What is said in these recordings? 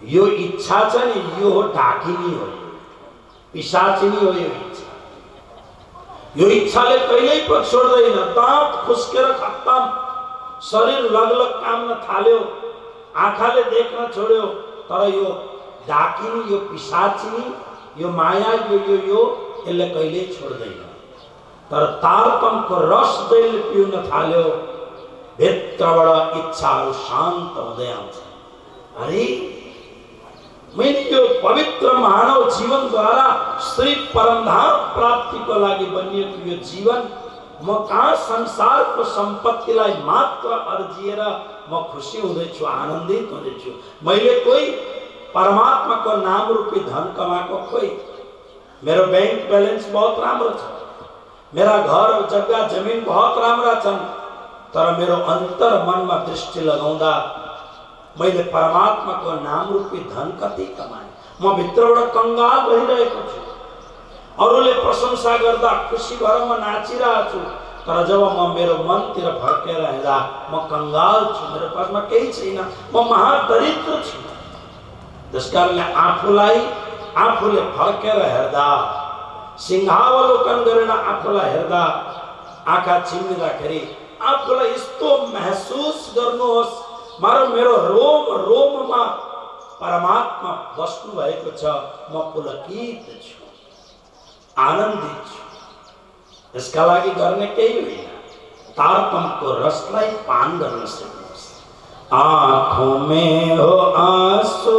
यो इच्छा छ नि, यो हो ढाकिनी हो, पिशाचिनी हो यो इच्छा। यो इच्छाले कहिल्यै पनि छोड्दैन। दाँत खुस्केर खत्तम, शरीर लगलग काम्न थाल्यो, आँखाले देख्न छोड्यो, तर यो ढाकिनी, यो पिशाचिनी, यो माया, यो यसले कहिल्यै छोड्दैन। तर तारतम्यको रस जहिले पिउन थाल्यो, भित्रबाट इच्छाहरू शान्त हुँदै आउँछ। अरे मैले यो पवित्र मानव जीवन द्वारा श्री परमधाम प्राप्ति को लागि बनिएको यो जीवन, म कहाँ संसारको सम्पत्तिलाई मात्र अर्जिएर म खुसी हुँदैछु, आनन्दित हुँदैछु। मैले कोही परमात्माको नाम रूपी धन कमाएको, कोही मेरो बैंक बैलेंस बहुत राम्रो छ, मेरा घर और जग्गा जमीन बहुत राम्रा छन्, तर मेरो अंतर मनमा दृष्टि लगाउँदा मैले परमात्माको नाम रूपी धन कति कमाएँ। म भित्रबाट कंगाल भइरहेको छु। अरूले प्रशंसा गर्दा खुसी भएर म नाचिरहेको छु, तर जब म मेरो मनतिर फर्केर हेर्दा म कंगाल छु, मेरो पासमा केही छैन, म महादरिद्र छु। त्यसकारणले आफूले फर्केर हेर्दा, सिंहावलोकन गरेर आफूलाई हेर्दा, आँखा चिम्लिँदाखेरि आफूलाई यस्तो महसुस गर्नुहोस्, मेरो रोम रोममा परमात्मा बस्नु भएको छ, म पुलकित छु, आनन्दित छु। यसका लागि गर्ने केही होइन, तारतम्यको रसलाई पान गर्न सक्नुहोस्। आँखों में हो आंसू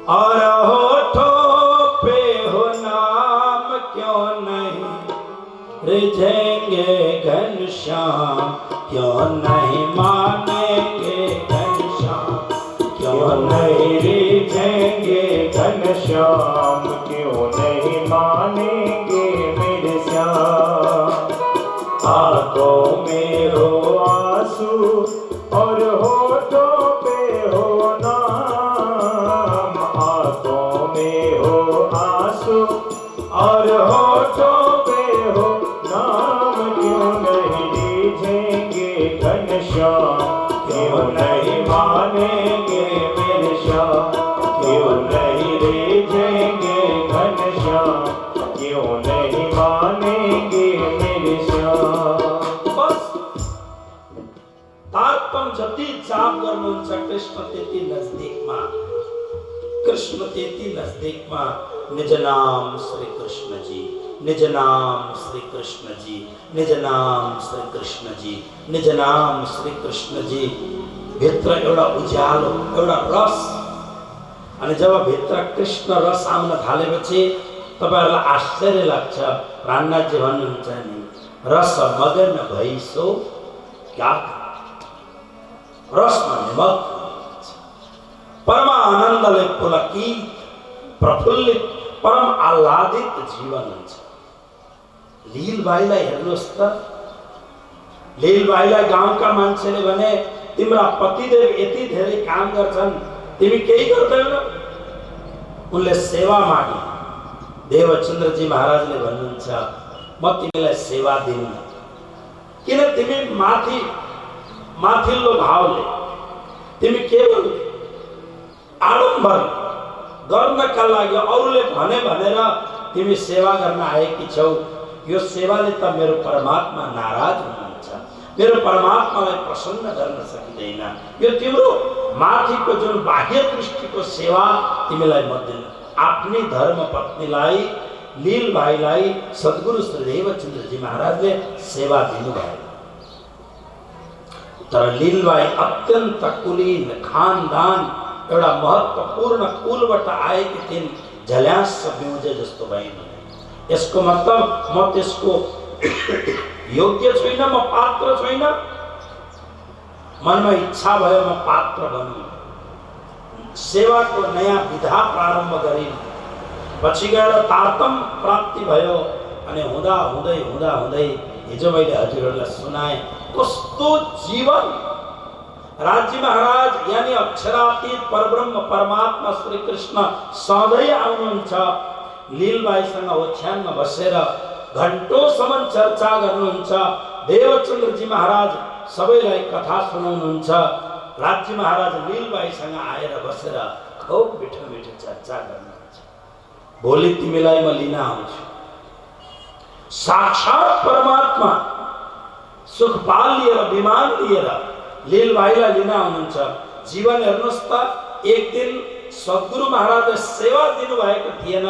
और होठों पे हो नाम, क्यों नहीं रिझेंगे घनश्याम, क्यों नहीं मानेंगे घनश्याम, क्यों नहीं रिझेंगे घनश्याम, क्यों नहीं मानेंगे मेरे श्याम। आंखों में हो आंसू और होठों पे हो नाम, आंखों में हो आंसू और होठों पे हो नाम, क्यों नहीं रीझेंगे घनश्याम, क्यों नहीं मानेंगे मेरे श्याम, क्यों नहीं रीझेंगे घनश्याम, क्यों नहीं मानेंगे मेरे श्याम। बस तारतम्य जति जाप गर्नुहुन्छ कृष्ण त्यति नजदीकमा, कृष्ण त्यति नजदीकमा। निज नाम श्री कृष्ण जी, निज नाम श्री कृष्ण जी, निज नाम श्री कृष्ण जी, निज नाम श्री कृष्ण जी। भित्र एउटा उज्यालो, एउटा रस। अनि जब भित्र कृष्ण रस आउन थालेपछि तपाईहरुलाई आश्चर्य लाग्छ। प्राणनाथजी भन्नुहुन्छ नि, रस मगन भइसो क्या, रसमा निमग्न परम आनन्दले पुलकित प्रफुल्लित परम आह्लादित जीवन हुन्छ। लीलबाईलाई हेर्नुहोस् त, लीलबाईलाई गाउँका मान्छेले भने तिम्रा पतिदेव यति धेरै काम गर्छन्, तिमी केही गर्दैनौ? उनले सेवा मागे। देवचन्द्रजी महाराजले भन्नुहुन्छ, म तिमीलाई सेवा दिन्न, किन तिमी माथिल्लो भावले तिमी केवल आडम्बर गर्नका लागि अरूले भने भनेर तिमी सेवा गर्न आएकी छौ। यो सेवाले त मेरो परमात्मा नाराज हुनुहुन्छ, मेरो परमात्मालाई प्रसन्न गर्न सकिँदैन। यो तिम्रो माथिको जुन बाह्य दृष्टिको सेवा तिमीलाई म दिन्न। आफ्नै धर्म पत्नीलाई, लीलबाईलाई सद्गुरु श्री देवचन्द्रजी महाराजले सेवा दिनुभयो। तर लीलबाई अत्यन्त कुलीन खानदान, एउटा महत्त्वपूर्ण कुलबाट आएकी थिइन्। झल्यास बिउजे जस्तो भइन्। यसको मतलब म त्यसको योग्य छैन, म पात्र छैन, मन में इच्छा भयो म पात्र बनूं, सेवा को नया विधा प्रारंभ करी, पछि गएर तारतम प्राप्ति भयो अनि हुँदा हुँदै हुँदा हुँदै हिजो मैले हजुरहरूलाई सुनाए कस्तो जीवन। राज्य महाराज यानी अक्षरातीत परब्रह्म परमात्मा श्री कृष्ण सधैँ आउनुहुन्छ, लीलबाईसँग ओछ्यानमा बसेर घण्टोसम्म चर्चा गर्नुहुन्छ। देवचन्द्रजी महाराज सबैलाई कथा सुनाउनुहुन्छ। राज्य महाराज लीलबाईसँग आएर बसेर खूब मिठो मिठो चर्चा गर्नुहुन्छ। भोलि तिमीलाई म लिन आउँछु। साक्षात परमात्मा सुखपाल लिएर विमान लिएर लीलबाईलाई लिन आउनुहुन्छ। जीवन हेर्नुहोस् त, एक दिन सद्गुरु महाराजले सेवा दिनुभएको थिएन,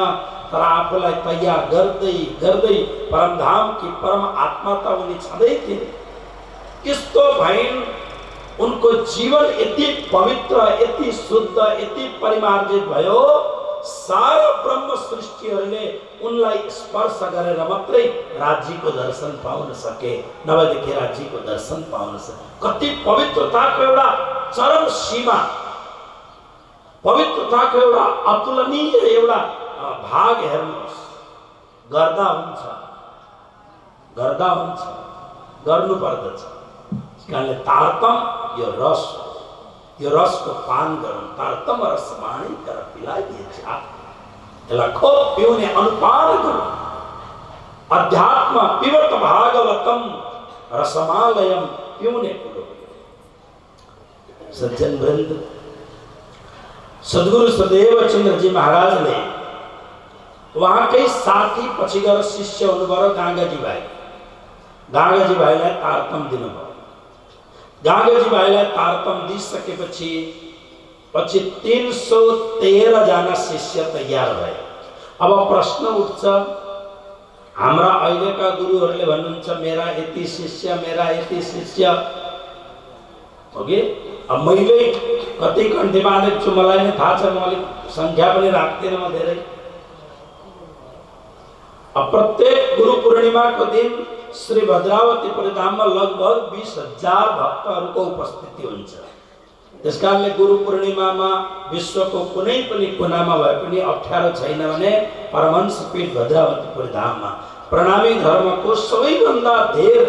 तर आफूलाई तयार गर्दै गर्दै परमधाम की परम आत्मा त उनी छँदै थिए। यस्तो भइन् उनको जीवन यति पवित्र, यति शुद्ध, यति परिमार्जित भयो, सारा ब्रह्म सृष्टिहरूले उनलाई स्पर्श गरेर मात्रै राज्यको दर्शन पाउन सके, नभएदेखि राज्यको दर्शन पाउन सके। कति पवित्रताको एउटा चरम सीमा, पवित्रताको एउटा अतुलनीय एउटा भाग हेर्नुहोस्। गर्दा हुन्छ, गर्दा हुन्छ, गर्नु पर्दछ। कारणले तारतम यो रस हो, यो रसको पान गरौँ। तारतम रस वाणी कर पिलाइए जा, यसलाई खूब पिउने, अनुपान गरौँ। अध्यात्म पिबत भागवतम रसमालयम पिउने कुरो। सज्जन वृंद, सद्गुरु सदैव चन्द्रजी महाराजले उहाँकै साथी पछि गएर शिष्य हुनुभयो गांगाजी भाइ। गांगाजी भाइलाई तारतम दिनुभयो। गांगाजी भाइलाई तारतम दिइसकेपछि 313 जना शिष्य तयार भए। अब प्रश्न उठ्छ, हाम्रा अहिलेका गुरुहरूले भन्नुहुन्छ मेरा यति शिष्य, मेरा यति शिष्य हो कि। अब मैले कति कण्ठी बाँधेको छु मलाई नै थाहा छ, म अलिक संख्या पनि राख्दिनँ म धेरै। अब प्रत्येक गुरु पूर्णिमा को दिन श्री भद्रावती परिधाममा लगभग 20,000 भक्तहरूको उपस्थिति हुन्छ। त्यसकारणले गुरु पूर्णिमामा विश्वको कुनै पनि कुनामा भए पनि अप्ठ्यारो छैन भने परमहंस पीठ भद्रावती परिधाममा प्रणामी धर्मको सबैभन्दा धेर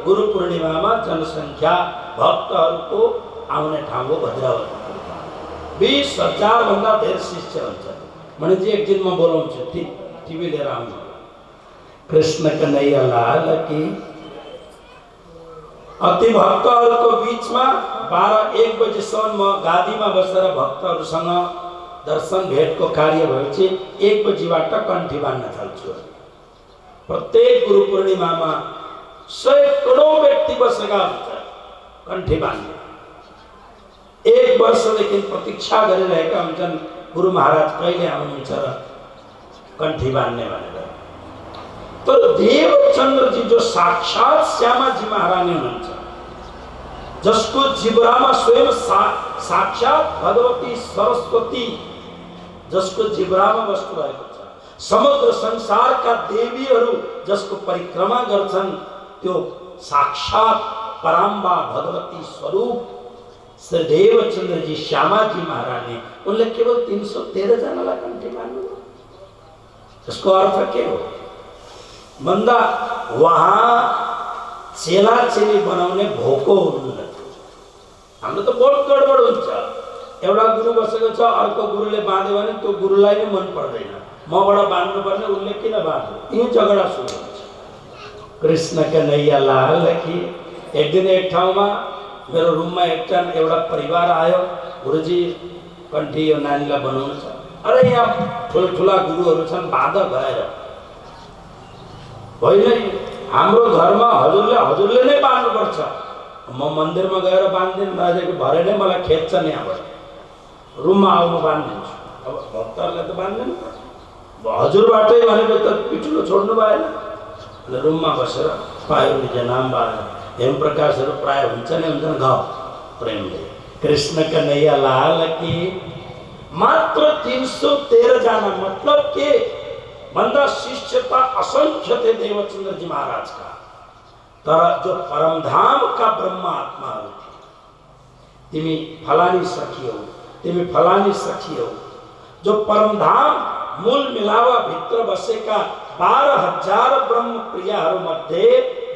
गुरु पूर्णिमामा जनसङ्ख्या भक्तहरूको आउने ठाउँ हो भद्रावती परिधाम। 20,000 भन्दा धेर शिष्य हुन्छ भनेपछि एक दिन म बोलाउँछु, टिभी लिएर आउनु। कृष्ण कन्हैया लाल की। अति भक्तहरूको बीचमा 12-1 बजेसम्म म गादीमा बसेर भक्तहरूसँग दर्शन भेटको कार्य भएपछि 1 बजीबाट कण्ठी बाँध्न थाल्छु। प्रत्येक गुरु पूर्णिमामा सैकडौं व्यक्ति बसेका हुन्छ कण्ठी बाँध्ने। 1 वर्षदेखि प्रतीक्षा गरिरहेका हुन्छन् गुरु महाराज कहिले आउनुहुन्छ र कण्ठी बाँध्ने भनेर। तो देवचंद्र जी जो साक्षात श्यामा जी महारानी हुनुहुन्छ, जसको जिब्रामा स्वयं साक्षात भगवती सरस्वती जसको जिब्रामा बस्नु भएको छ, समग्र संसारका देवीहरू जसको परिक्रमा गर्छन्, त्यो साक्षात पराम्बा भगवती स्वरूप श्री देवचंद्र जी श्यामा जी महारानी, उनले केवल 313 जनालाई कण्ठी बाँध्नु। यसको अर्थ के हो भन्दा वहाँ चेला चेली बनाउने भोको हुनुहुन्न। हाम्रो त बहुत गडबड हुन्छ। एउटा गुरु बसेको छ, अर्को गुरुले बाँध्यो भने त्यो गुरुलाई नै मन पर्दैन, मबाट बाँध्नु पर्ने, उसले किन बाँध्यो, यही झगडा सुरु हुन्छ। कृष्ण कन्हैया लाल की। एक दिन एक ठाउँमा मेरो रुममा एउटा परिवार आयो, गुरुजी कण्ठी यो नानीलाई बनाउनु छ। अरे यहाँ ठुल्ठुला गुरुहरू छन्, बाधा गएर होइन, हाम्रो घरमा हजुरले नै बाँध्नुपर्छ। म मन्दिरमा गएर बाँध्दिनँ, नजिक भरे नै मलाई खेद्छन्, यहाँबाट रुममा आउनु बाँधिदिन्छु। अब भक्तहरूले त बाँध्दैन, हजुरबाटै भनेको त पिठुलो छोड्नु भएन। रुममा बसेर पायो निज नाम बाँध्यो। हेम प्रकाशहरू प्राय हुन्छ नै हुन्छन् गाउँ प्रेमले। कृष्ण कन्हैया लाल की। मात्र 313 जना, मतलब के भन्दा शिष्यता असंख्य थे देवचंद्र जी महाराज का। तर जो परमधाम का ब्रह्म आत्माहरू थिए, तिमी फलानी सखी हो, तिमी फलानी सखी हो। जो परमधाम मूल मिलावा भित्र बसेका 12,000 ब्रह्म प्रियाहरू मध्ये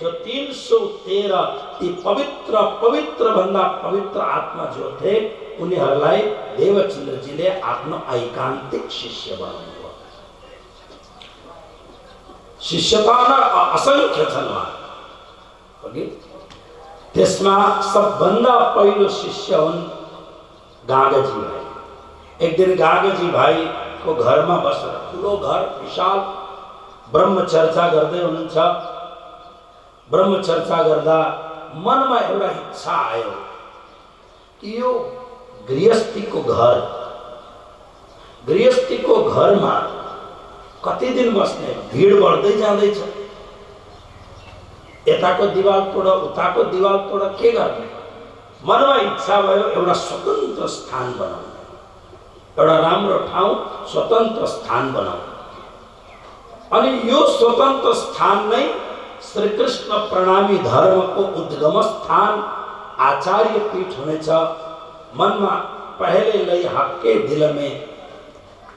जो 313 ती पवित्र पवित्र भन्दा पवित्र आत्मा जो थे उनीहरूलाई देवचन्द्रजीले आफ्नो ऐकान्तिक शिष्य बनाउनुभयो। शिष्यता असंख्य छन् उहाँ। त्यसमा सबभन्दा पहिलो शिष्य हुन् गागाजी भाइ। एक दिन गागाजी भाइ को घरमा बसेर, ठुलो घर विशाल, ब्रह्मचर्चा गर्दै हुनुहुन्छ। ब्रह्मचर्चा गर्दा मनमा एउटा इच्छा आयो कि यो गृहस्थीको घरमा कति दिन बस्ने, भिड बढ्दै जाँदैछ, यताको दिवाल तोड उताको दिवाल तोड के गर्ने। मनमा इच्छा भयो एउटा स्वतन्त्र स्थान बनाउने, एउटा राम्रो ठाउँ स्वतन्त्र स्थान बनाउने। अनि यो स्वतन्त्र स्थान नै श्री कृष्ण प्रणामी धर्म को उद्गम स्थान आचार्य पीठ हुनेछ। मनमा पहले लई हक्के दिल में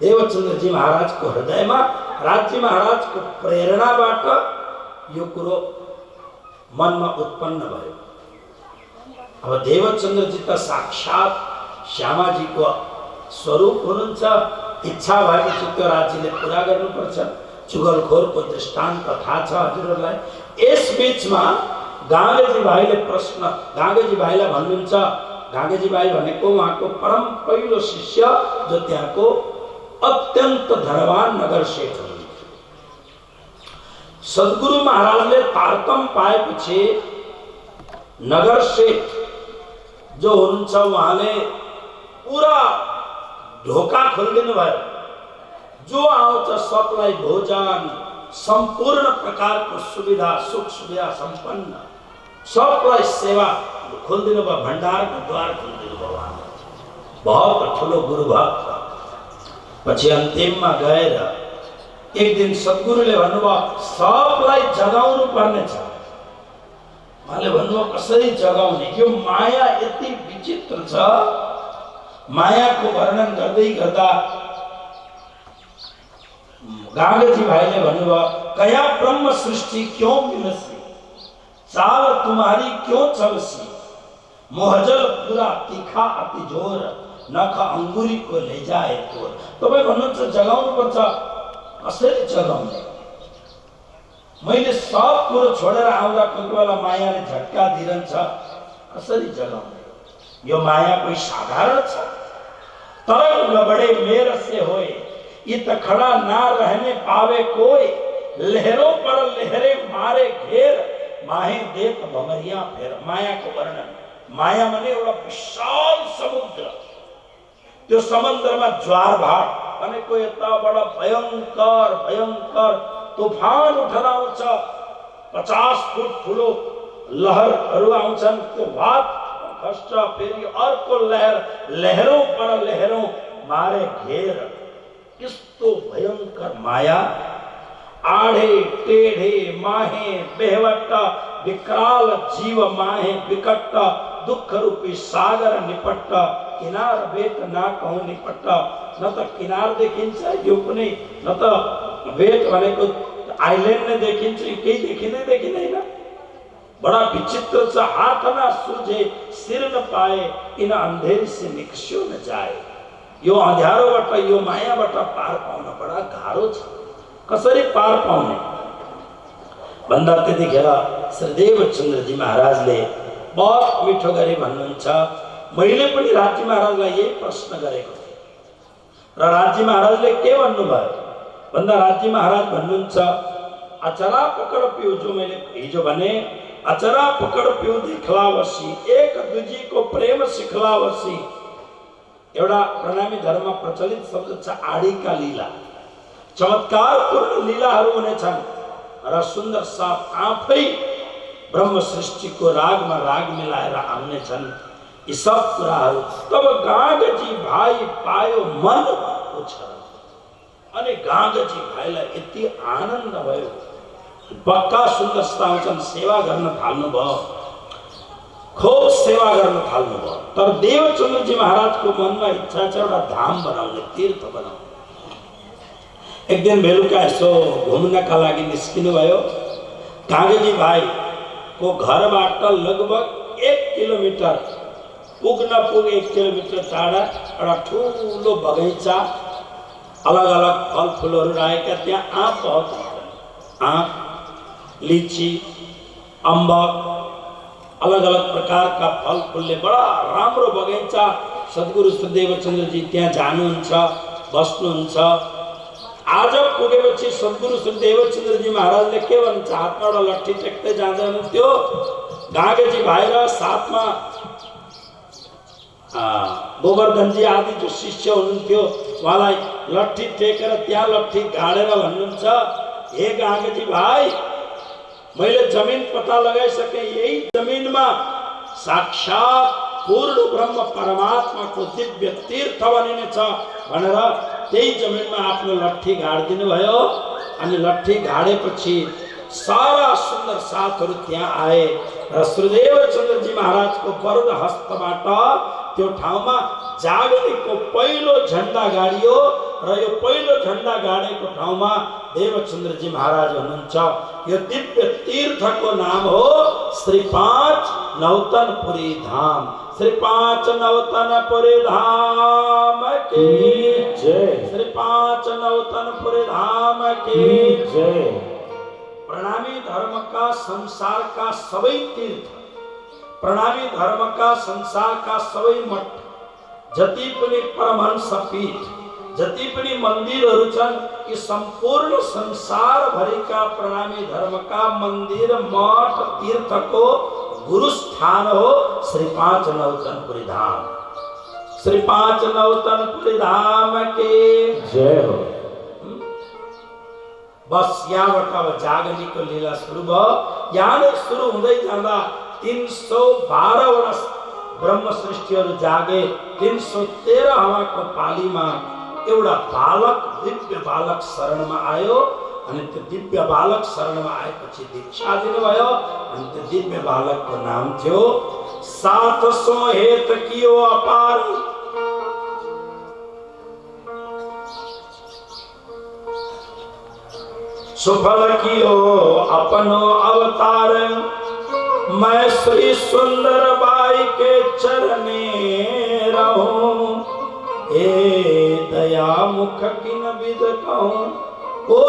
देवचन्द्र जी महाराज को हृदय में राज्य महाराज को प्रेरणाबाट यो कुरो मन में उत्पन्न भयो। अब देवचन्द्र जी त साक्षात श्यामा जी को स्वरूप हुनुहुन्छ। इच्छा भएपछि त्यो राज्यले पूरा गर्नुपर्छ। चुगलखोर को दृष्टान्त थाहा छ हजुरहरूलाई। यस बीचमा गागाजी भाइले प्रश्न, गागाजी भाइलाई भन्नुहुन्छ, गागाजी भाइ भनेको उहाँको परम पहिलो शिष्य जो त्यहाँको अत्यन्त धनवान नगर सेठ हुनुहुन्थ्यो। सद्गुरु महाराजले तारतम पाएपछि नगर सेठ जो हुनुहुन्छ उहाँले पुरा ढोका खोलिदिनु भयो। जो आउँछ सबलाई भोजन, संपूर्ण प्रकारको सुविधा, सुख सुविधा सम्पन्न सबलाई सेवा खोलिदिनु भयो। भण्डारको द्वार खोलिदिनु भयो उहाँले। बहुत ठुलो गुरु भक्त। पछि अन्तिममा गएर एक दिन सद्गुरुले भन्नुभयो सबलाई जगाउनु पर्ने छ। उहाँले भन्नुभयो कसरी जगाउने, यो माया यति विचित्र छ। मायाको वर्णन गर्दै गर्दा गागाजी भाइले भन्नुभयो कया ब्रह्म सृष्टि क्यों विनसी, चाल तुम्हारी क्यों चलसी, मोहजल पूरा तीखा अति जोर, नख अंगुरी को ले जाए तोर। तपाईं भन्नुहुन्छ जगाउनु पर्छ, कसरी जगाउने। मैले सब कुरो छोडेर आउँदा कोही बेला मायाले झट्का दिइरहन्छ, कसरी जगाउने। यो माया कोही साधारण छ। तरंग बड़े मेर से होए, इत खड़ा ना रहने पावे कोई, लहरों पर लहरे मारे घेर, माहे देत भमरिया फेर। माया को वर्णन, माया माने एउटा विशाल समुद्र। त्यो समुद्रमा ज्वार भाट भनेको यता बडा भयंकर भयंकर तूफान उठेर आउँछ। 50 फुट ठुलो लहरहरू आउँछन्। त्यो भात खस्छ, फेरि अर्को लहर, लहरों पर लहरों मारे घेर। किस्तो भयंकर माया। आढ़े टेढ़े माहे बेहवट, विकराल जीव माहे विकट, दुख रूपी सागर निपट, किनार बेट ना कहूँ निपट। न त किनार देखिन्छ यो कुनै, न त बेट भनेको आइल्यान्ड नै देखिन्छ, केही देखिँदैन। बड़ा विचित्र छ। हाथ न सूझे सिर न पाए, इन अंधेरी से निकस्यो न जाए। यो अँध्यारोबाट, यो मायाबाट पार पाउन बडा गाह्रो छ। कसरी पार पाउने भन्दा त्यतिखेर श्री देवचन्द्रजी महाराजले बहुत मिठो गरी भन्नुहुन्छ। मैले पनि राज्य महाराजलाई यही प्रश्न गरेको थिएँ र राज्य महाराजले के भन्नुभयो भन्दा राज्य महाराज भन्नुहुन्छ अचरा पकड़ पिउ, जो मैले हिजो भने अचरा पकड़ पिउ देखलावसी, एक दूजी को प्रेम सिखलावसी। एउटा प्रणामी धर्म प्रचलित शब्द छ आडीका लीला। चमत्कारपूर्ण लीलाहरू हुनेछन् र सुन्दर साथ आफै ब्रह्म सृष्टिको रागमा राग मिलाएर आउनेछन्। यी सब कुराहरू तब गागाजी भाइ पायो मन उछल। अनि गागाजी भाइलाई यति आनन्द भयो, बक्का सुन्दरता आउँछन्, सेवा गर्न थाल्नुभयो। खूब सेवा गर्न थाल्नुभयो। तर देवचन्द्रजी महाराजको मनमा इच्छा छ एउटा धाम बनाउने, तीर्थ बनाउने। एक दिन बेलुका यसो घुम्नका लागि निस्किनु भयो। कागजी भाइको घरबाट लगभग 1 किलोमिटर पुग्न पुग 1 किलोमिटर टाढा एउटा ठुलो बगैँचा, अलग अलग फलफुलहरू रहेका, त्यहाँ आँप बहुत हुन्छन्। आँप, लिची, अम्बक, अलग अलग प्रकारका फलफुलले बडा राम्रो बगैँचा। सद्गुरु श्री देवचन्द्रजी त्यहाँ जानुहुन्छ, बस्नुहुन्छ। आज पुगेपछि सद्गुरु श्री देवचन्द्रजी महाराजले के भन्छ, हातमा एउटा लट्ठी टेक्दै जाँदै हुनुहुन्थ्यो। गागेजी भाइ र साथमा गोवर्धनजी आदि जो शिष्य हुनुहुन्थ्यो, उहाँलाई लट्ठी टेकेर त्यहाँ लट्ठी गाडेर भन्नुहुन्छ, हे गागेजी भाइ, मैले जमिन पता लगाइसके, यही जमिनमा साक्षात पूर्ण ब्रह्म परमात्माको दिव्य तीर्थ बनिनेछ भनेर त्यही जमिनमा आफ्नो लट्ठी गाडिदिनु भयो। अनि लट्ठी गाडेपछि सारा सुन्दर साथहरू त्यहाँ आए र श्रीदेवचन्द्रजी महाराजको वरद हस्तबाट त्यो ठाउँमा जागरणीको पहिलो झण्डा गाडियो र यो पहिलो झण्डा गाडेको ठाउँमा देवचन्द्रजी महाराज हुनुहुन्छ। यो दिव्य तीर्थको नाम हो श्री 5 नौतनपुरी धाम। श्री 5 नौतनपुरी धाम की जय। श्री 5 नौतनपुरी धाम की जय। प्रणामी धर्म का संसार का सबै तीर्थ, प्रणामी धर्म का संसार का सबै मठ, जति पनि परमहंस पीठ, जति पनि मन्दिरहरू छन्, यी सम्पूर्ण संसार भरिका प्रणामी धर्म का मन्दिर, मठ, तीर्थको गुरुस्थान हो श्री 5 नौतनपुरी धाम। श्री 5 नौतनपुरी धाम के जय हो। बस यहाँबाट अब जागरणीको लीला सुरु भयो। यहाँ नै सुरु हुँदै जाँदा 312 वर्ष ब्रह्म सृष्टिहरू जागे। 313 हवाको पालीमा एउटा बालक, दिव्य बालक शरणमा आयो। अनि त्यो दिव्य बालक शरणमा आएपछि दीक्षा दिनुभयो। अनि त्यो दिव्य बालकको नाम थियो 700 हेत कियो अपार, सुफल कियो अपनो अवतार, मैं श्री सुंदर बाई के चरणे रहूं, ए दया मुख किन विद कहूं। को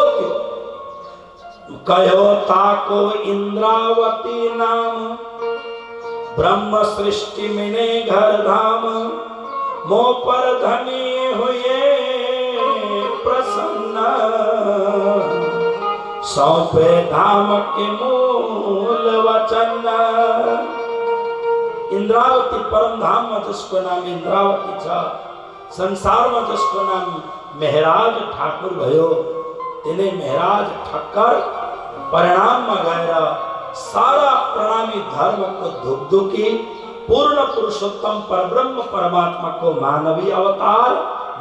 कहो ताको इंद्रावती नाम, ब्रह्म सृष्टि मिने घर धाम, मो पर धनी हुए प्रसन्न, सौंपे धाम के मूल वचन। इंद्रावती परम धाम में जिसको नाम इंद्रावती छ, संसार में जिसको नाम मेहराज ठाकुर भयो, तिने मेहराज ठक्कर परिणाम में गएर सारा प्रणामी धर्म को धुकधुकी पूर्ण पुरुषोत्तम परब्रह्म परमात्मा को मानवीय अवतार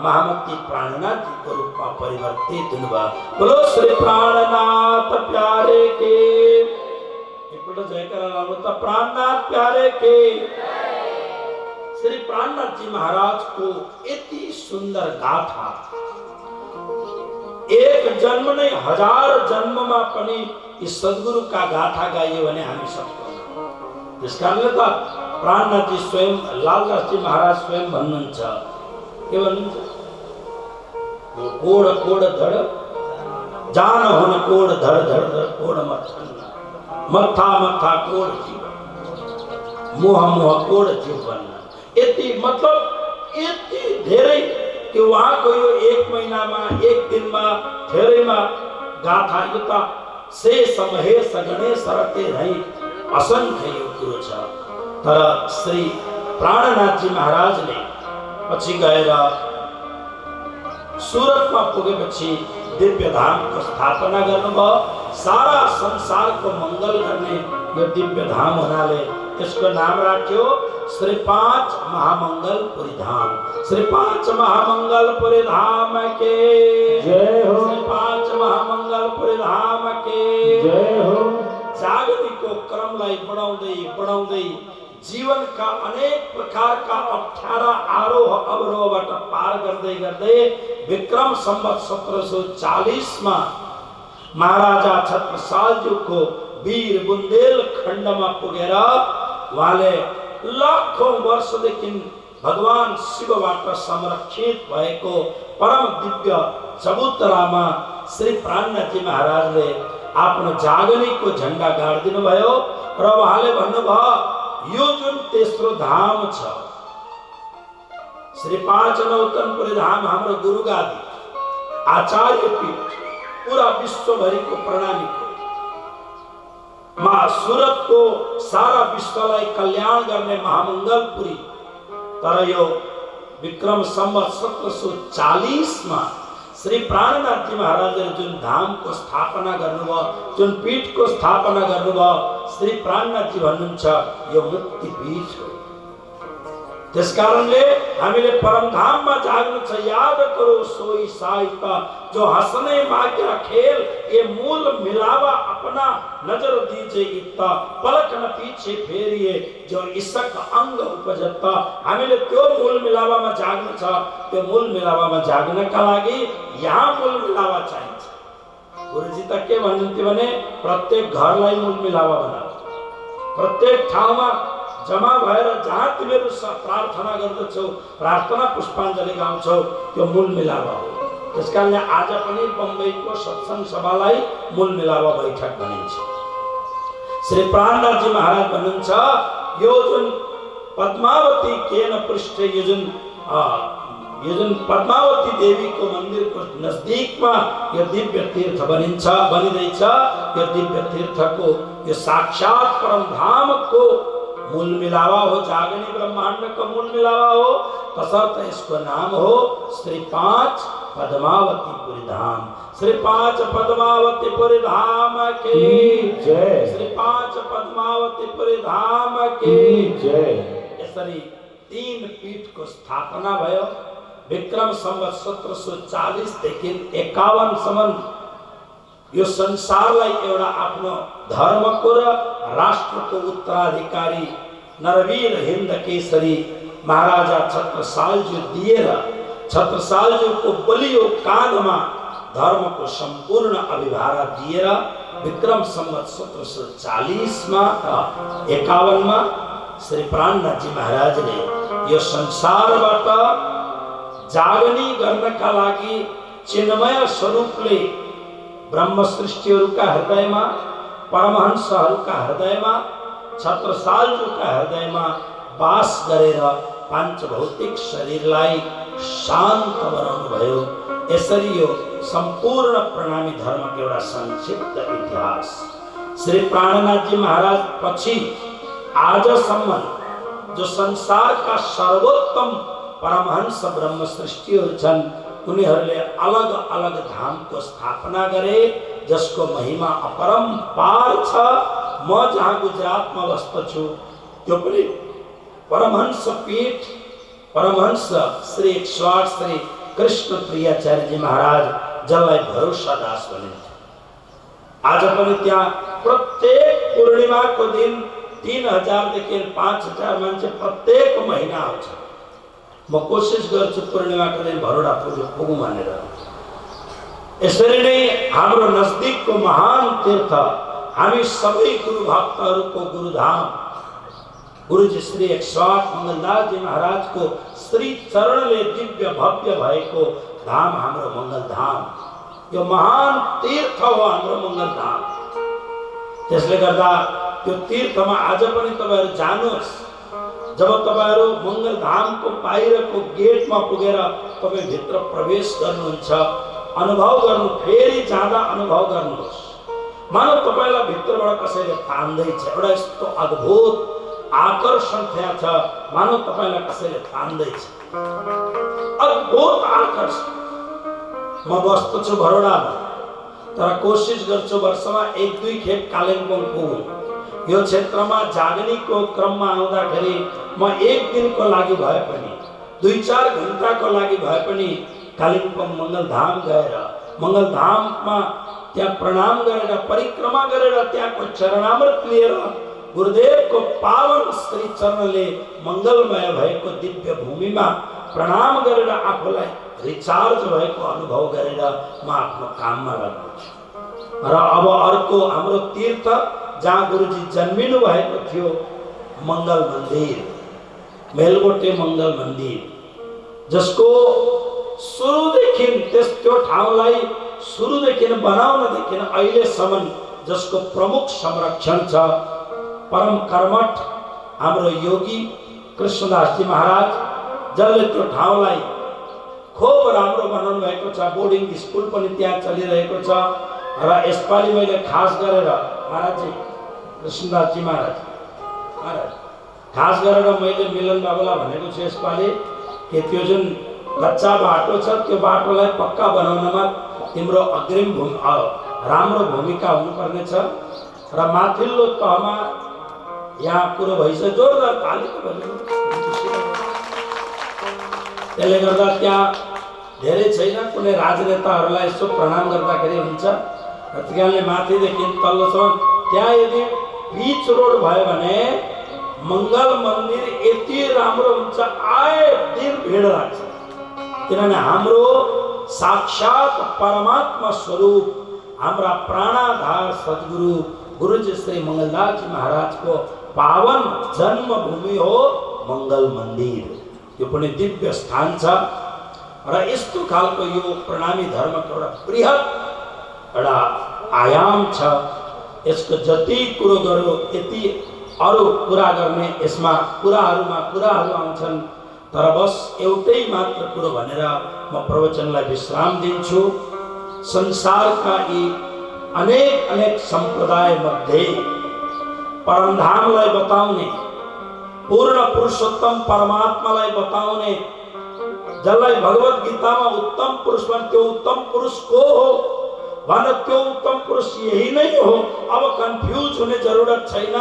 महामती प्राणनाथ जी को रूप में परिवर्तित हुआ। बोलो श्री प्राणनाथ प्यारे के, एक बार जयकारा लगाओ तो प्राणनाथ प्यारे के। श्री प्राणनाथ जी महाराज को इतनी सुंदर गाथा, एक जन्म नहीं 1000 जन्म में पनि इस सद्गुरु का गाथा गाइयो भने हामी सक्दैनौँ। त्यस कारणले त प्राणनाथ जी स्वयं, लालदास जी महाराज स्वयं भन्नुहुन्छ, के भन्नुहुन्छ, कोड कोड धड़ जान हुन कोड धड़ धड़ धड़ कोड मथन, मथा मथा कोड जीवन, मोह मोह कोड जीवन। यति मतलब यति धेरै कि उहाँको यो 1 महिनामा 1 दिनमा धेरैमा गाथा यो त शेष महेश गणेश रटे है असंख्य यो कुरो छ। तर श्री प्राणनाथ जी महाराजले पछि गएर सुरतमा पुगेपछि दिव्य धामको स्थापना गर्नुभयो। सारा संसारको मङ्गल गर्ने यो दिव्य धाम हुनाले त्यसको नाम राख्यो श्री 5 महामंगलपुरी धाम। श्री 5 महामंगलपुरी धाम के जय हो। श्री 5 महामंगलपुरी धाम के जय हो। जागरणीको क्रमलाई बढाउँदै बढाउँदै जीवन का अनेक प्रकार का 18 आरोह अवरोहबाट पार गर्दै गर्दै विक्रम संवत 1740 मा महाराजा छत्रसालज्यूको वीर बुन्देलखण्ड में पुगेर उहाँले लाखौं वर्षदेखि भगवान शिवबाट संरक्षित भएको परम दिव्य चबुतरामा श्री प्राणनाथजी महाराजले आफ्नो जागनीको झण्डा गाड्दिनु भयो र उहाँले भन्नुभयो यो जुन तेस्रो धाम छ श्री पाँच नौतनपुरी धाम हाम्रो गुरुगादी आचार्य पीठ पूरा विश्वभरिको प्रणालीको मां सूरत को सारा विश्वलाई कल्याण गर्ने महामंगलपुरी तर यो विक्रम संवत 1740 मा श्री प्राणनाथ जी महाराजले जुन धाम को स्थापना गर्नुभयो जुन पीठ को स्थापना गर्नुभयो श्री प्राणनाथ जी भन्नुहुन्छ यो मुक्ति पीठ हो। त्यसकारणले हामीले परमधाम में जाग्नु छ याद करो सोई साहिता जो हंसने माग्या खेल ये मूल मिलावा अपना नजर दीजे इत्ता पलक न पीछे फेरिए जो इसक अंग उपजता हामीले त्यो मूल मिलावा में जाग्नु छ। त्यो मूल मिलावा में जाग्नका लागि यहाँ मूल मिलावा चाहिन्छ। गुरुजी त के भन्नुहुन्थ्यो भने प्रत्येक घरलाई मूल मिलावा बनाऊ प्रत्येक ठाउँमा जमा भएर जहाँ तिमीहरू प्रार्थना गर्दछौ प्रार्थना पुष्पाञ्जलि गाउँछौ त्यो मूल मिलावा हो। त्यसकारणले आज पनि बम्बईको सत्संग सभालाई मूल मिलावा बैठक भनिन्छ। श्री प्राणनाथ जी महाराज भन्नुहुन्छ यो जुन पद्मावती केन पृष्ठ यो जुन पद्मावती देवी को मंदिर को नजदीक में यो दिव्य तीर्थ बनिँदैछ। यो दिव्य तीर्थ को यो साक्षात परम धाम को मूल मिलावा हो जागनी ब्रह्मांड का मूल मिलावा हो तसर्थ इसको नाम हो श्री पाँच पद्मावतीपुरी धाम। श्री पाँच पद्मावतीपुरी धाम की जय। श्री पाँच पद्मावतीपुरी धाम की जय। यसरी 3 पीठ को स्थापना भयो। विक्रम संवत 1740 देखि 51 सम्म यो संसारलाई एउटा आफ्नो धर्मको र राष्ट्रको उत्तराधिकारी नरवीर हिन्द केसरी महाराजा छत्रसालज्यू दिएर छत्रसालज्यूको बलियो काँधमा धर्मको सम्पूर्ण अभिभार दिएर विक्रम संवत 1740 मा 51 मा श्री प्राणनाथ जी महाराजले यो संसारबाट जागनी गर्नका लागि चिन्मय स्वरूपले ब्रह्म सृष्टिहरूका हृदयमा परमहंसहरूका हृदयमा छत्रसालज्यूका हृदयमा वास गरेर पांच भौतिक शरीरलाई शान्त बनाउनु भयो। यसरी यो सम्पूर्ण प्रणामी धर्मको एउटा संक्षिप्त इतिहास। श्री प्राणनाथ जी महाराज पछि आजसम्म जो संसारका सर्वोत्तम परमहंस ब्रह्म सृष्टिहरू छन् उनीहरूले अलग अलग धाम को स्थापना गरे जसको महिमा अपरम्पार छ। म जहाँ गुजरात में बस्दछु त्यो पनि परमहंस पीठ परमहंस श्री 108 श्री कृष्ण प्रियाचार्य जी महाराज जसलाई भरोसा दास भनिन्छ। आज पनि त्यहाँ प्रत्येक पूर्णिमा को दिन 3000 देखि 5000 मान्छे प्रत्येक महीना आउँछ। म कोशिश गर्छु पूर्णिमा को दिन भरोडा पुगौँ भनेर। यसरी नै हाम्रो नजदीक को महान तीर्थ हामी सबै गुरु भक्तहरूको गुरुधाम गुरुजी श्री 108 मंगलदास जी महाराज को श्री चरणले दिव्य भव्य भएको धाम हाम्रो मंगलधाम। यो महान तीर्थ हो हाम्रो मंगलधाम। त्यसले गर्दा त्यो तीर्थमा आज पनि तपाईहरु जानुहोस्। जब तपाईहरु मंगलधाम को बाहिरको गेटमा पुगेर तपाई भित्र प्रवेश गर्नुहुन्छ अनुभव गर्नु फेरि जाँदा अनुभव गर्नुहोस्। मानव तपाईलाई भित्रबाट कसैले तान्दैछ एउटा यस्तो अद्भुत आकर्षण थया छ मानव तपाईलाई कसैले तान्दैछ अद्भुत आकर्षण। म बस्दछु भरोडामा तर कोशिश गर्छु वर्षमा 1-2 खेप कालिम्पोङ पुगौँ। यो क्षेत्रमा जागनीको क्रममा आउँदाखेरि म 1 दिनको लागि भए पनि 2-4 घण्टाको लागि भए पनि कालिम्पोङ मंगलधाम गएर मंगलधाममा त्यहाँ प्रणाम गरेर परिक्रमा गरेर त्यहाँको चरणामृत लिएर गुरुदेवको पावन श्री चरणले मङ्गलमय भएको दिव्य भूमिमा प्रणाम गरेर आफूलाई रिचार्ज भएको अनुभव गरेर म आफ्नो काममा लाग्छु। र अब अर्को हाम्रो तीर्थ जहाँ गुरुजी जन्मिनु भएको थियो, मङ्गल मन्दिर, मेलगोटे मङ्गल मन्दिर, जसको सुरुदेखि त्यो ठाउँलाई सुरुदेखि बनाउनदेखि अहिलेसम्म जसको प्रमुख संरक्षण छ परम कर्मठ हाम्रो योगी कृष्णदास जी महाराज, जसले त्यो ठाउँलाई खूब राम्रो बनाउनु भएको छ। बोर्डिङ स्कुल पनि त्यहाँ चलिरहेको छ। र यसपालि मैले खास गरेर महाराजजी कृष्णदास जी महाराज खास गरेर मैले मिलन बाबुलाई भनेको छु यसपालि कि त्यो जुन कच्चा बाटो छ त्यो बाटोलाई पक्का बनाउनमा तिम्रो अग्रिम राम्रो भूमिका हुनुपर्ने छ। र माथिल्लो तहमा यहाँ कुरो भइसक्यो, जोरदार तालीको बजाउनु। त्यसले गर्दा त्यहाँ धेरै छैन, कुनै राजनेताहरूलाई यसो प्रणाम गर्दाखेरि हुन्छ। र त्यहाँले माथिदेखि तल्लोसम्म त्यहाँ यदि बीच रोड भयो भने मङ्गल मन्दिर यति राम्रो हुन्छ, आए दिन भिड लाग्छ। किनभने हाम्रो साक्षात परमात्मा स्वरूप हाम्रा प्राणाधार सद्गुरु गुरुजी श्री मङ्गलदास जी महाराजको पावन जन्मभूमि हो मङ्गल मन्दिर। यो पनि दिव्य स्थान छ। र यस्तो खालको यो प्रणामी धर्मको एउटा बृहत एउटा आयाम छ। यसको जति कुरो गर्यो यति अरू कुरा गर्ने यसमा कुराहरू आउँछन्। तर बस एउटै मात्र कुरो भनेर म प्रवचनलाई विश्राम दिन्छु। संसारका यी अनेक सम्प्रदाय मध्ये परमधामलाई बताउने, पूर्ण पुरुषोत्तम परमात्मालाई बताउने, जसलाई भगवत गीतामा उत्तम पुरुष भन्छ, त्यो उत्तम पुरुष को हो भन, त्यो उत्तम पुरुष यही नै हो। अब कन्फ्युज हुने जरुरत छैन,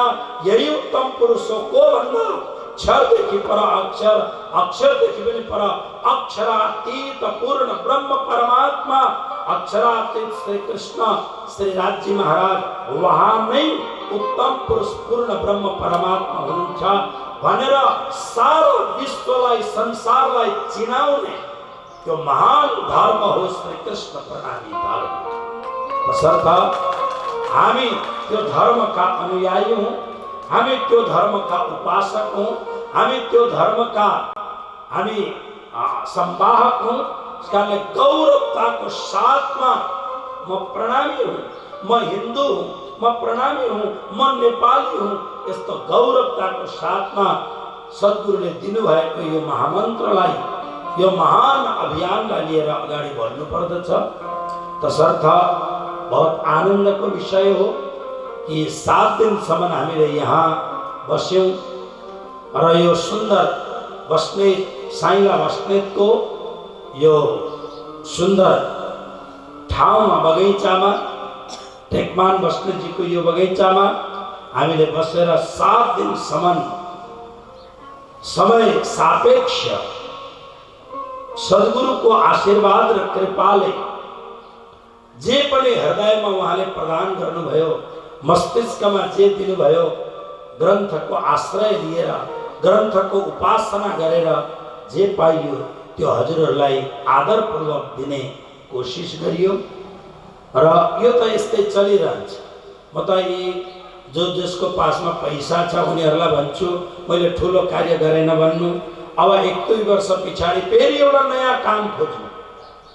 यही उत्तम पुरुष हो। को भन्दा क्षरदेखि पर अक्षर, अक्षरदेखि पनि पर अक्षरातीत पूर्ण ब्रह्म परमात्मा, अक्षरातीत श्री कृष्ण श्री राजी महाराज वहाँ नै उत्तम पुरुष पूर्ण ब्रह्म परमात्मा हुनुहुन्छ भनेर सारा विश्वलाई संसारलाई चिनाउने त्यो महान धर्म हो श्री कृष्ण प्रणामी धर्म। तसर्थ हामी त्यो धर्मका अनुयायी हौं, हामी त्यो धर्मका उपासक हौं, हामी त्यो धर्मका हामी संवाहक हौं। इसकारणले गौरवताको साथमा म प्रणामी हूँ, म हिन्दू हूँ, म प्रणामी हूँ, म नेपाली हूँ, यस्तो गौरवताको साथमा सद्गुरुले दिनुभएको यो महामन्त्रलाई, यो महान अभियानलाई लिएर अगाडि बढ्नु पर्दछ। तसर्थ बहुत आनन्दको विषय हो कि 7 दिनसम्म हामीले यहाँ बस्यौं र यो सुन्दर बस्नेत साइला बस्नेतको यो सुन्दर ठाउँमा बगैँचामा टेकमान बस्नेतजीको यो बगैँचामा हामीले बसेर 7 दिनसम्म समय सापेक्ष सद्गुरुको आशीर्वाद र कृपाले जे पनि हृदयमा उहाँले प्रदान गर्नुभयो, मस्तिष्कमा जे दिनुभयो, ग्रन्थको आश्रय लिएर ग्रन्थको उपासना गरेर जे पाइयो त्यो हजुरहरूलाई आदरपूर्वक दिने कोसिस गरियो। र यो त यस्तै चलिरहन्छ। म त यी जसको पासमा पैसा छ उनीहरूलाई भन्छु मैले ठुलो कार्य गरेन भन्नु। अब 1-2 वर्ष पछाडि फेरि एउटा नयाँ काम खोज्नु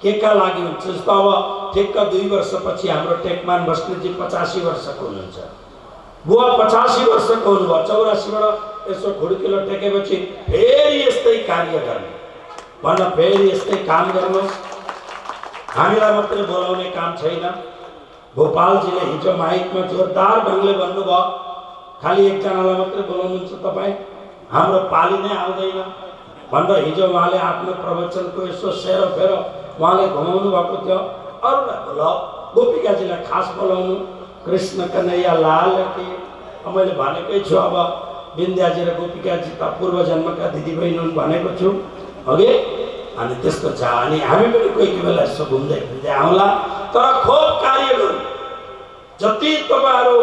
केका लागि हुन्छ। जस्तो अब ठिक्क 2 वर्षपछि हाम्रो टेकमान बस्नेतजी 85 वर्षको हुनुहुन्छ, बुवा 85 वर्षको हुनुभयो। 84बाट यसो खुड्किलो टेकेपछि फेरि यस्तै कार्य गर्ने भन्न, फेरि यस्तै काम गर्नुहोस्। हामीलाई मात्रै बोलाउने काम छैन। भोपालजीले हिजो माइकमा जोरदार ढङ्गले भन्नुभयो, खालि एकजनालाई मात्रै बोलाउनुहुन्छ तपाईँ, हाम्रो पाली नै आउँदैन भनेर हिजो उहाँले आफ्नो प्रवचनको यसो सेरोफेरो उहाँले घुमाउनु भएको थियो। अरूलाई बोलाऊ, गोपिकाजीलाई खास बोलाउनु, कृष्ण कन्हैया लाल के मैले भनेकै छु। अब विन्द्याजी र गोपिकाजी त पूर्व जन्मका दिदीबहिनी हुन् भनेको छु अघि। अनि त्यस्तो छ। अनि हामी पनि कोही बेला यसो घुम्दै फिर्दै आउँला, तर खोप कार्य गर्नु। जति तपाईँहरू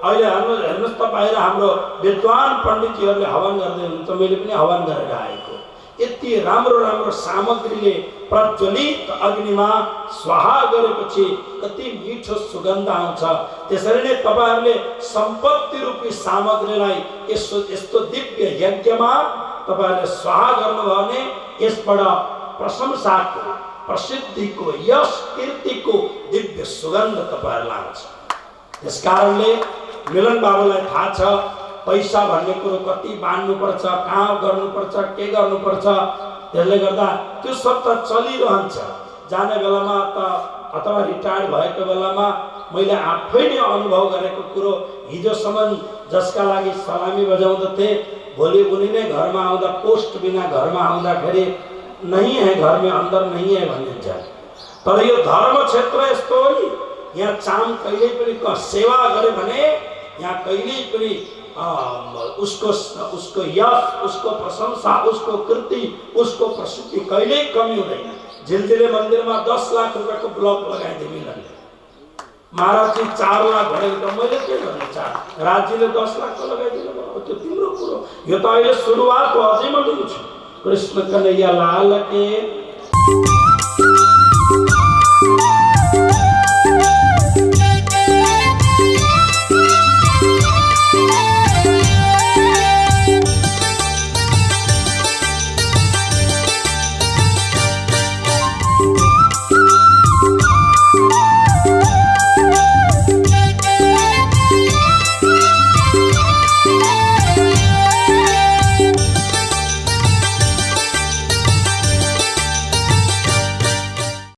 अहिले हेर्नुहोस् त बाहिर हाम्रो विद्वान पण्डितहरूले हवन गर्दै हुनुहुन्छ, मैले पनि हवन गरेर आएको। यति राम्रो राम्रो सामग्रीले प्रज्वलित अग्निमा स्वाहा गरेपछि कति मिठो सुगन्ध आउँछ। त्यसरी नै तपाईहरुले सम्पत्ति रूपी सामग्रीलाई यस्तो दिव्य यज्ञमा तपाईहरुले स्वाहा गर्नुभयो भने यसबाट प्रशंसाको, प्रसिद्धिको, यश कीर्तिको दिव्य सुगन्ध तपाईहरुलाई आउँछ। त्यसकारणले मिलन बाबुलाई थाहा छ पैसा भन्ने कुरो कति बाँड्नुपर्छ, कहाँ गर्नुपर्छ, के गर्नुपर्छ। त्यसले गर्दा त्यो सब त चलिरहन्छ। जाने बेलामा त अथवा रिटायर्ड भएको बेलामा मैले आफै नै अनुभव गरेको कुरो, हिजोसम्म जसका लागि सलामी बजाउँदथे भोलि उनी नै घरमा आउँदा, पोस्ट बिना घरमा आउँदाखेरि नहीं है घर में, अंदर नहीं है भनिन्छ। तर यो धर्म क्षेत्र यस्तो हो नि, यहाँ चाम कहिल्यै पनि सेवा गरे भने यहाँ कहिल्यै पनि उसको यश, उसको प्रशंसा, उसको कीर्ति, उसको प्रसिद्धि कहिल्यै कमी हुँदैन। झिलझिले मन्दिरमा 10 लाख रुपैयाँको ब्लक लगाइदिए मिलनले। महाराजजी 4 लाख भनेको त मैले के गर्ने, 4 राजजीले 10 लाख को लगाइदिनु भयो, त्यो तिम्रो कुरो। यो त अहिले सुरुवात हो, अझै म लिन्छु। कृष्ण कन्हैया लाल के